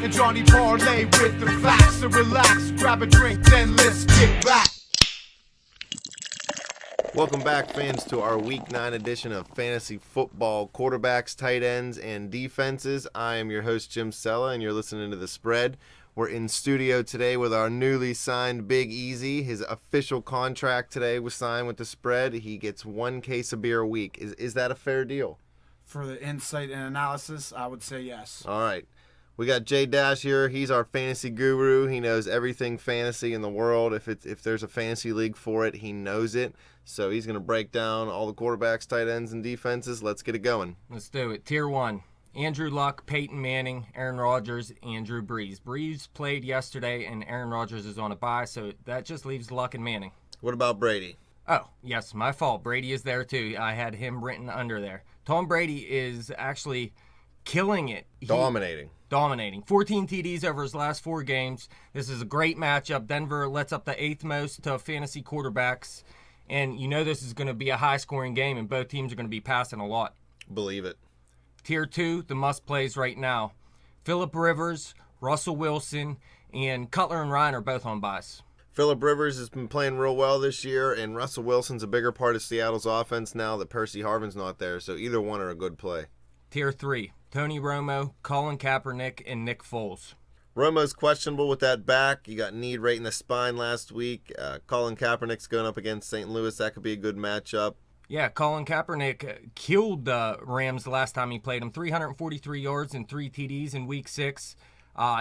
and Johnny Parlay with the facts. So relax, grab a drink, then let's kick back. Welcome back, fans, to our Week 9 edition of Fantasy Football Quarterbacks, Tight Ends, and Defenses. I am your host, Jim Sella, and you're listening to The Spread. We're in studio today with our newly signed Big Easy. His official contract today was signed with The Spread. He gets one case of beer a week. Is that a fair deal? For the insight and analysis, I would say yes. All right. We got Jay Dash here. He's our fantasy guru. He knows everything fantasy in the world. If there's a fantasy league for it, he knows it. So he's going to break down all the quarterbacks, tight ends, and defenses. Let's get it going. Let's do it. Tier 1, Andrew Luck, Peyton Manning, Aaron Rodgers, and Drew Brees. Brees played yesterday, and Aaron Rodgers is on a bye, so that just leaves Luck and Manning. What about Brady? Oh, yes, my fault. Brady is there, too. I had him written under there. Tom Brady is actually killing it. Dominating. 14 TDs over his last 4 games. This is a great matchup. Denver lets up the 8th most to fantasy quarterbacks. And you know this is going to be a high-scoring game, and both teams are going to be passing a lot. Believe it. Tier 2, the must-plays right now. Phillip Rivers, Russell Wilson, and Cutler and Ryan are both on buys. Phillip Rivers has been playing real well this year, and Russell Wilson's a bigger part of Seattle's offense now that Percy Harvin's not there, so either one are a good play. Tier 3, Tony Romo, Colin Kaepernick, and Nick Foles. Romo's questionable with that back. You got knee right in the spine last week. Colin Kaepernick's going up against St. Louis. That could be a good matchup. Yeah, Colin Kaepernick killed the Rams the last time he played them. 343 yards and 3 TDs in Week 6.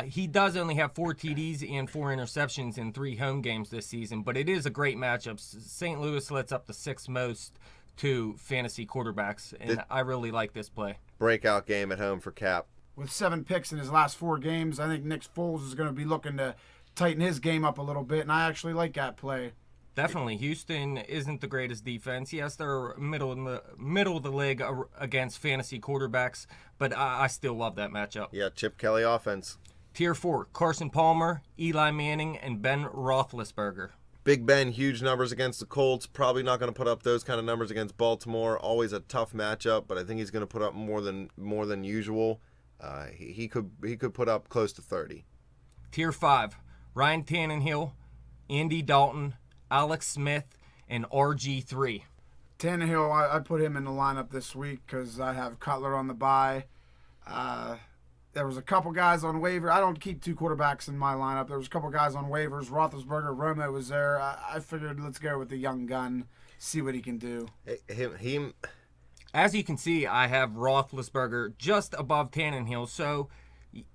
He does only have 4 TDs and 4 interceptions in 3 home games this season, but it is a great matchup. St. Louis lets up the 6th most to fantasy quarterbacks, and I really like this play. Breakout game at home for Cap. With 7 picks in his last 4 games, I think Nick Foles is going to be looking to tighten his game up a little bit, and I actually like that play. Definitely. Houston isn't the greatest defense. Yes, they're middle of the league against fantasy quarterbacks, but I still love that matchup. Yeah, Chip Kelly offense. Tier 4, Carson Palmer, Eli Manning, and Ben Roethlisberger. Big Ben, huge numbers against the Colts. Probably not going to put up those kind of numbers against Baltimore. Always a tough matchup, but I think he's going to put up more than usual. He could put up close to 30. Tier 5, Ryan Tannehill, Andy Dalton, Alex Smith, and RG3. Tannehill, I put him in the lineup this week because I have Cutler on the bye. There was a couple guys on waiver. I don't keep 2 quarterbacks in my lineup. There was a couple guys on waivers. Roethlisberger, Romo was there. I figured let's go with the young gun, see what he can do. Him. As you can see, I have Roethlisberger just above Tannehill. So,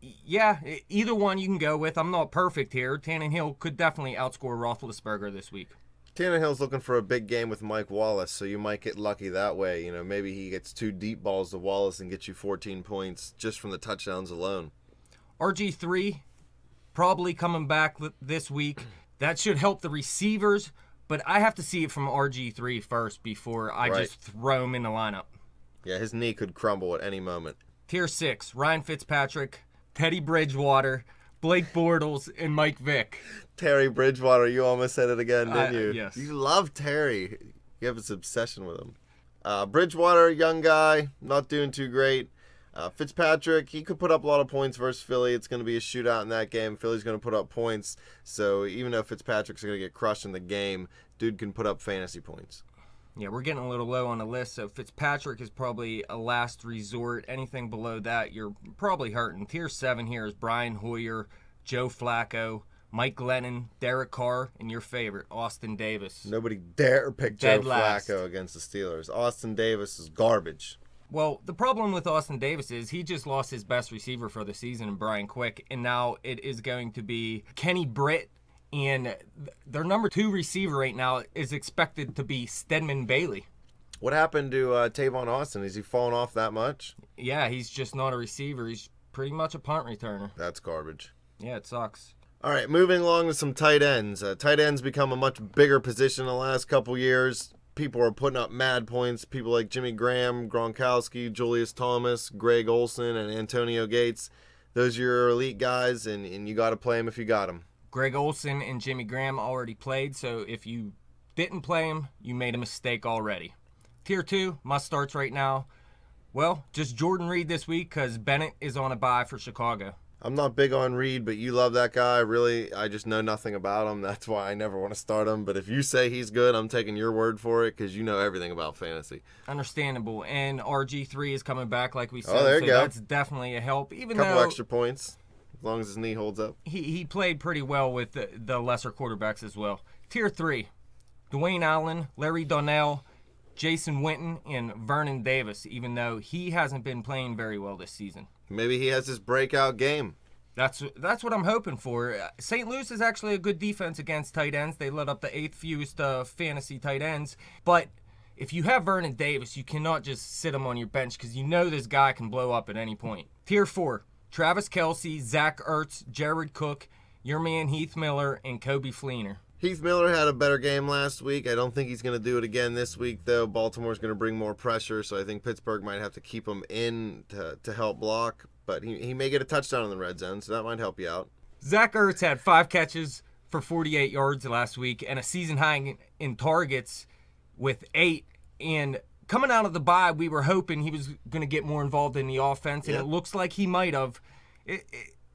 yeah, either one you can go with. I'm not perfect here. Tannehill could definitely outscore Roethlisberger this week. Tannehill's looking for a big game with Mike Wallace, so you might get lucky that way. You know, maybe he gets 2 deep balls to Wallace and gets you 14 points just from the touchdowns alone. RG3 probably coming back this week. That should help the receivers, but I have to see it from RG3 first before I just throw him in the lineup. Yeah, his knee could crumble at any moment. Tier 6, Ryan Fitzpatrick, Teddy Bridgewater, Blake Bortles, and Mike Vick. Terry Bridgewater, you almost said it again, didn't you? Yes. You love Terry. You have this obsession with him. Bridgewater, young guy, not doing too great. Fitzpatrick, he could put up a lot of points versus Philly. It's going to be a shootout in that game. Philly's going to put up points. So even though Fitzpatrick's going to get crushed in the game, dude can put up fantasy points. Yeah, we're getting a little low on the list, so Fitzpatrick is probably a last resort. Anything below that, you're probably hurting. Tier 7 here is Brian Hoyer, Joe Flacco, Mike Glennon, Derek Carr, and your favorite, Austin Davis. Nobody dare pick Dead Joe last. Flacco against the Steelers. Austin Davis is garbage. Well, the problem with Austin Davis is he just lost his best receiver for the season in Brian Quick, and now it is going to be Kenny Britt, and their number 2 receiver right now is expected to be Stedman Bailey. What happened to Tavon Austin? Is he fallen off that much? Yeah, he's just not a receiver. He's pretty much a punt returner. That's garbage. Yeah, it sucks. All right, moving along to some tight ends. Tight ends become a much bigger position in the last couple years. People are putting up mad points. People like Jimmy Graham, Gronkowski, Julius Thomas, Greg Olsen, and Antonio Gates. Those are your elite guys, and you got to play them if you got them. Greg Olsen and Jimmy Graham already played, so if you didn't play him, you made a mistake already. Tier 2, must starts right now. Well, just Jordan Reed this week because Bennett is on a bye for Chicago. I'm not big on Reed, but you love that guy. Really, I just know nothing about him. That's why I never want to start him. But if you say he's good, I'm taking your word for it because you know everything about fantasy. Understandable. And RG3 is coming back, like we said. Oh, there you go. That's definitely a help. Even Couple though extra points, as long as his knee holds up. he played pretty well with the lesser quarterbacks as well. Tier 3, Dwayne Allen, Larry Donnell, Jason Witten, and Vernon Davis, even though he hasn't been playing very well this season. Maybe he has his breakout game. That's what I'm hoping for. St. Louis is actually a good defense against tight ends. They let up the 8th fewest fantasy tight ends. But if you have Vernon Davis, you cannot just sit him on your bench because you know this guy can blow up at any point. Tier 4, Travis Kelce, Zach Ertz, Jared Cook, your man Heath Miller, and Kobe Fleener. Heath Miller had a better game last week. I don't think he's going to do it again this week, though. Baltimore's going to bring more pressure, so I think Pittsburgh might have to keep him in to help block. But he may get a touchdown in the red zone, so that might help you out. Zach Ertz had 5 catches for 48 yards last week and a season high in targets with 8. And coming out of the bye, we were hoping he was going to get more involved in the offense, and Yep. it looks like he might have.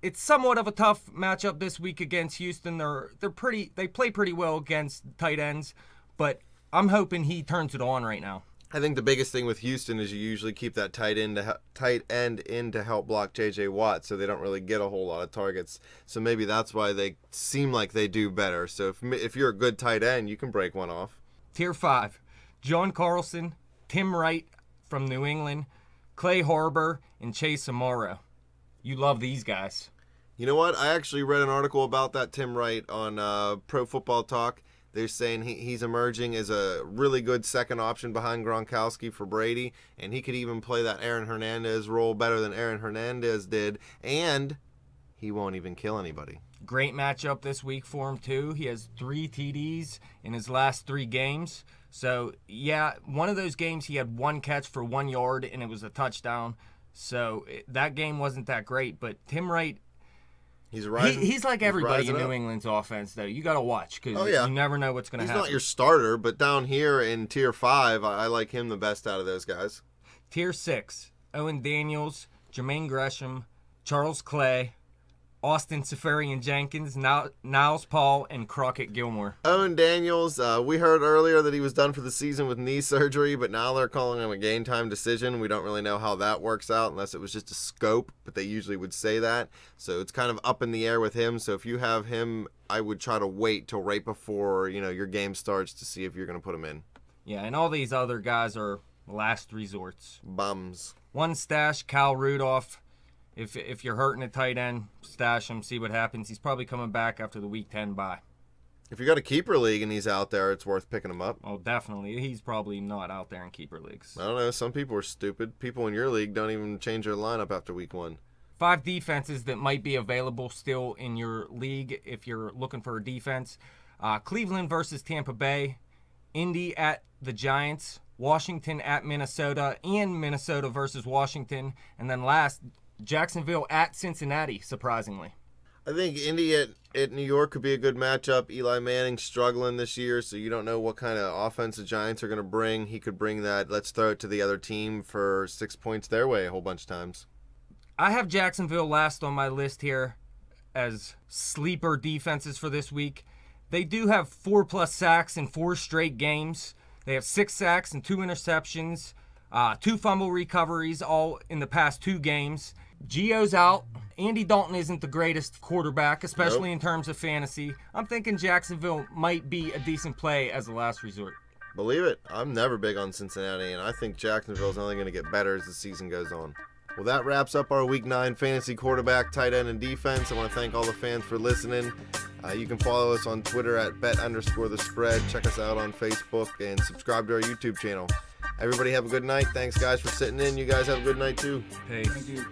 It's somewhat of a tough matchup this week against Houston. They play pretty well against tight ends, but I'm hoping he turns it on right now. I think the biggest thing with Houston is you usually keep that tight end in to help block J.J. Watt, so they don't really get a whole lot of targets. So maybe that's why they seem like they do better. So if you're a good tight end, you can break one off. Tier 5, John Carlson, Tim Wright from New England, Clay Harbor, and Chase Amaro. You love these guys. You know what? I actually read an article about that Tim Wright on Pro Football Talk. They're saying he's emerging as a really good second option behind Gronkowski for Brady, and he could even play that Aaron Hernandez role better than Aaron Hernandez did, and he won't even kill anybody. Great matchup this week for him, too. He has 3 TDs in his last 3 games. So, yeah, one of those games he had 1 catch for 1 yard, and it was a touchdown. So that game wasn't that great, but Tim Wright, He's rising. he's like everybody in rising New up. England's offense, though. You got to watch because Oh, yeah. you never know what's going to He's happen. not your starter, but down here in Tier 5, I like him the best out of those guys. Tier 6, Owen Daniels, Jermaine Gresham, Charles Clay, Austin Seferian-Jenkins, Niles Paul, and Crockett Gilmore. Owen Daniels, we heard earlier that he was done for the season with knee surgery, but now they're calling him a game time decision. We don't really know how that works out unless it was just a scope, but they usually would say that. So it's kind of up in the air with him. So if you have him, I would try to wait till right before your game starts to see if you're going to put him in. Yeah, and all these other guys are last resorts. Bums. One stash, Kyle Rudolph. If you're hurting a tight end, stash him, see what happens. He's probably coming back after the Week 10 bye. If you got a keeper league and he's out there, it's worth picking him up. Oh, definitely. He's probably not out there in keeper leagues. I don't know. Some people are stupid. People in your league don't even change their lineup after week 1. 5 defenses that might be available still in your league if you're looking for a defense. Cleveland versus Tampa Bay. Indy at the Giants. Washington at Minnesota. And Minnesota versus Washington. And then last, Jacksonville at Cincinnati, surprisingly. I think Indy at New York could be a good matchup. Eli Manning's struggling this year, so you don't know what kind of offense the Giants are going to bring. He could bring that, let's throw it to the other team for 6 points their way a whole bunch of times. I have Jacksonville last on my list here as sleeper defenses for this week. They do have 4+ sacks in 4 straight games. They have 6 sacks and 2 interceptions, 2 fumble recoveries all in the past 2 games. Gio's out. Andy Dalton isn't the greatest quarterback, especially in terms of fantasy. I'm thinking Jacksonville might be a decent play as a last resort. Believe it, I'm never big on Cincinnati, and I think Jacksonville's only going to get better as the season goes on. Well, that wraps up our Week 9 fantasy quarterback, tight end, and defense. I want to thank all the fans for listening. You can follow us on Twitter at bet_the_spread. Check us out on Facebook and subscribe to our YouTube channel. Everybody have a good night. Thanks, guys, for sitting in. You guys have a good night, too. Peace. Thank you.